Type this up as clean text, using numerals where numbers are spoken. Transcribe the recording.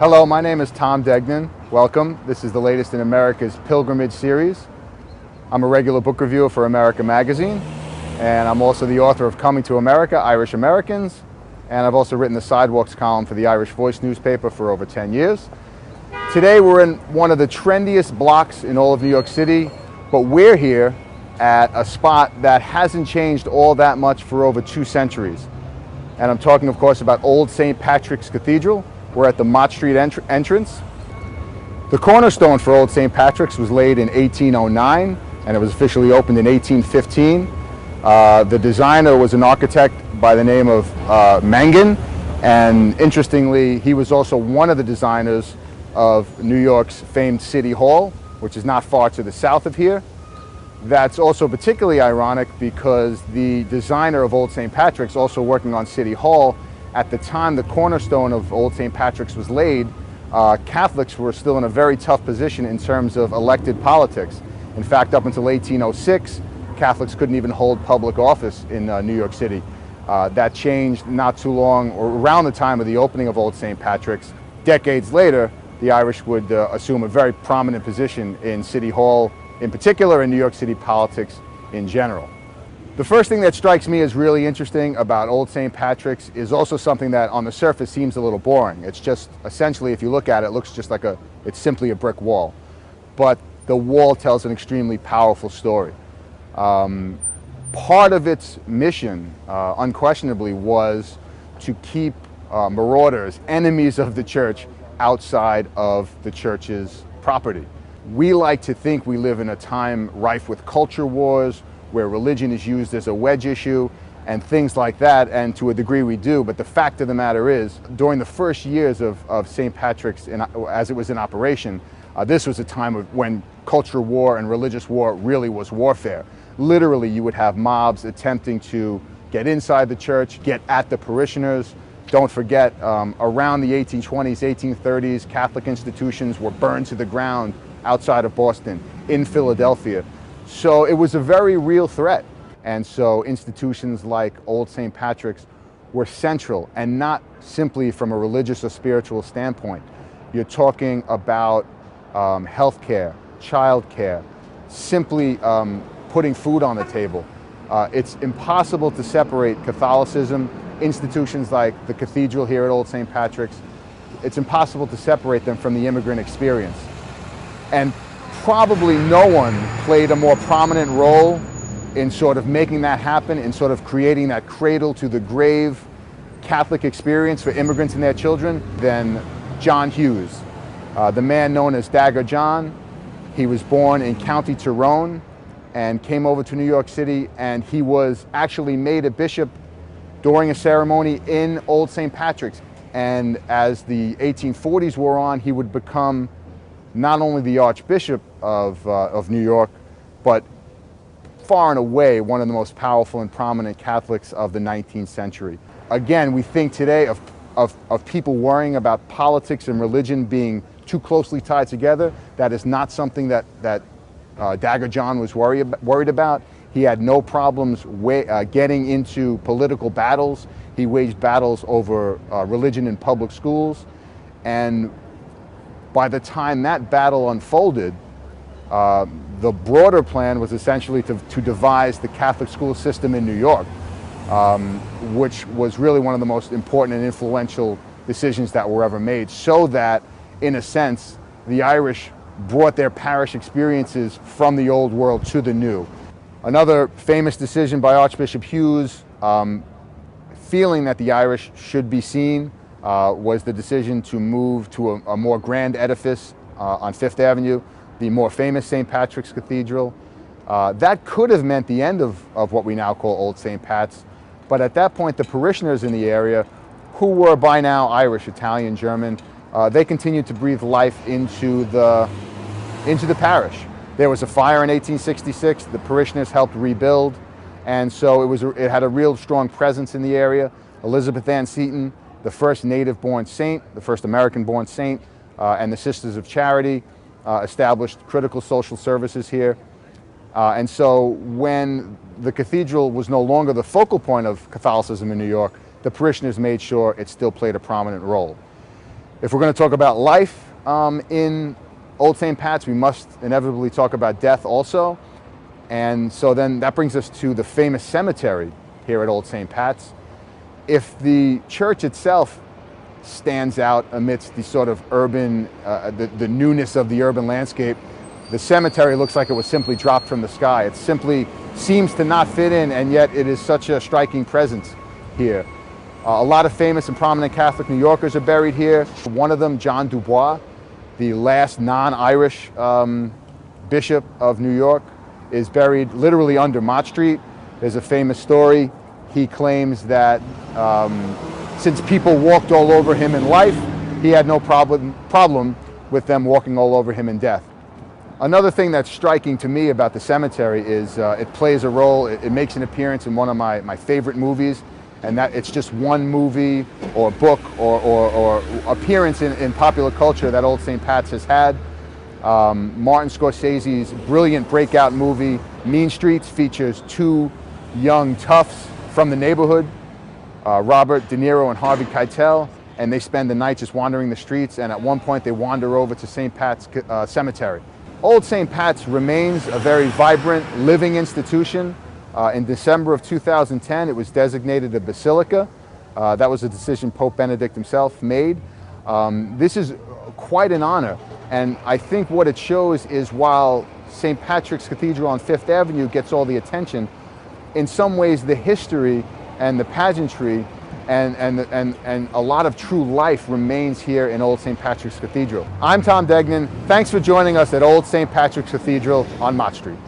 Hello, my name is Tom Deignan. Welcome. This is the latest in America's Pilgrimage series. I'm a regular book reviewer for America Magazine, and I'm also the author of Coming to America, Irish Americans, and I've also written the Sidewalks column for the Irish Voice newspaper for over 10 years. Today we're in one of the trendiest blocks in all of New York City, but we're here at a spot that hasn't changed all that much for over 2 centuries. And I'm talking, of course, about Old St. Patrick's Cathedral. We're at the Mott Street entrance. The cornerstone for Old St. Patrick's was laid in 1809, and it was officially opened in 1815. The designer was an architect by the name of Mangan, and interestingly, he was also one of the designers of New York's famed City Hall, which is not far to the south of here. That's also particularly ironic because the designer of Old St. Patrick's, also working on City Hall, at the time the cornerstone of Old St. Patrick's was laid, Catholics were still in a very tough position in terms of elected politics. In fact, up until 1806, Catholics couldn't even hold public office in New York City. That changed not too long, or around the time of the opening of Old St. Patrick's. Decades later, the Irish would assume a very prominent position in City Hall, in particular in New York City politics in general. The first thing that strikes me as really interesting about Old St. Patrick's is also something that on the surface seems a little boring. It's just, essentially, if you look at it, it looks just like it's simply a brick wall. But the wall tells an extremely powerful story. Part of its mission, unquestionably, was to keep marauders, enemies of the church, outside of the church's property. We like to think we live in a time rife with culture wars, where religion is used as a wedge issue and things like that, and to a degree we do, but the fact of the matter is, during the first years of St. Patrick's, as it was in operation, this was a time when culture war and religious war really was warfare. Literally, you would have mobs attempting to get inside the church, get at the parishioners. Don't forget, around the 1820s, 1830s, Catholic institutions were burned to the ground outside of Boston, in Philadelphia. So it was a very real threat. And so institutions like Old St. Patrick's were central, and not simply from a religious or spiritual standpoint. You're talking about healthcare, childcare, simply putting food on the table. It's impossible to separate Catholicism, institutions like the cathedral here at Old St. Patrick's, it's impossible to separate them from the immigrant experience. And probably no one played a more prominent role in sort of making that happen, in sort of creating that cradle to the grave Catholic experience for immigrants and their children than John Hughes, the man known as Dagger John. He was born in County Tyrone and came over to New York City, and he was actually made a bishop during a ceremony in Old St. Patrick's. And as the 1840s wore on, he would become not only the Archbishop of New York, but far and away one of the most powerful and prominent Catholics of the 19th century. Again, we think today of people worrying about politics and religion being too closely tied together. That is not something that Dagger John was worried about. He had no problems getting into political battles. He waged battles over religion in public schools, and by the time that battle unfolded, the broader plan was essentially to devise the Catholic school system in New York, which was really one of the most important and influential decisions that were ever made, so that, in a sense, the Irish brought their parish experiences from the old world to the new. Another famous decision by Archbishop Hughes, feeling that the Irish should be seen, was the decision to move to a more grand edifice on Fifth Avenue, the more famous St. Patrick's Cathedral. That could have meant the end of what we now call Old St. Pat's, but at that point the parishioners in the area, who were by now Irish, Italian, German, they continued to breathe life into the parish. There was a fire in 1866, the parishioners helped rebuild, and so it had a real strong presence in the area. Elizabeth Ann Seton, the first native-born saint, the first American-born saint, and the Sisters of Charity established critical social services here. And so when the cathedral was no longer the focal point of Catholicism in New York, the parishioners made sure it still played a prominent role. If we're going to talk about life in Old St. Pat's, we must inevitably talk about death also. And so then that brings us to the famous cemetery here at Old St. Pat's. If the church itself stands out amidst the sort of urban, the newness of the urban landscape, the cemetery looks like it was simply dropped from the sky. It simply seems to not fit in, and yet it is such a striking presence here. A lot of famous and prominent Catholic New Yorkers are buried here. One of them, John Dubois, the last non-Irish bishop of New York, is buried literally under Mott Street. There's a famous story. He claims that since people walked all over him in life, he had no problem with them walking all over him in death. Another thing that's striking to me about the cemetery is it plays a role, it makes an appearance in one of my favorite movies, and that it's just one movie or book or appearance in popular culture that Old St. Pat's has had. Martin Scorsese's brilliant breakout movie, Mean Streets, features two young toughs from the neighborhood, Robert De Niro and Harvey Keitel, and they spend the night just wandering the streets, and at one point they wander over to St. Pat's Cemetery. Old St. Pat's remains a very vibrant, living institution. In December of 2010, it was designated a basilica. That was a decision Pope Benedict himself made. This is quite an honor, and I think what it shows is while St. Patrick's Cathedral on Fifth Avenue gets all the attention, in some ways the history and the pageantry and a lot of true life remains here in Old St. Patrick's Cathedral. I'm Tom Deignan. Thanks for joining us at Old St. Patrick's Cathedral on Mott Street.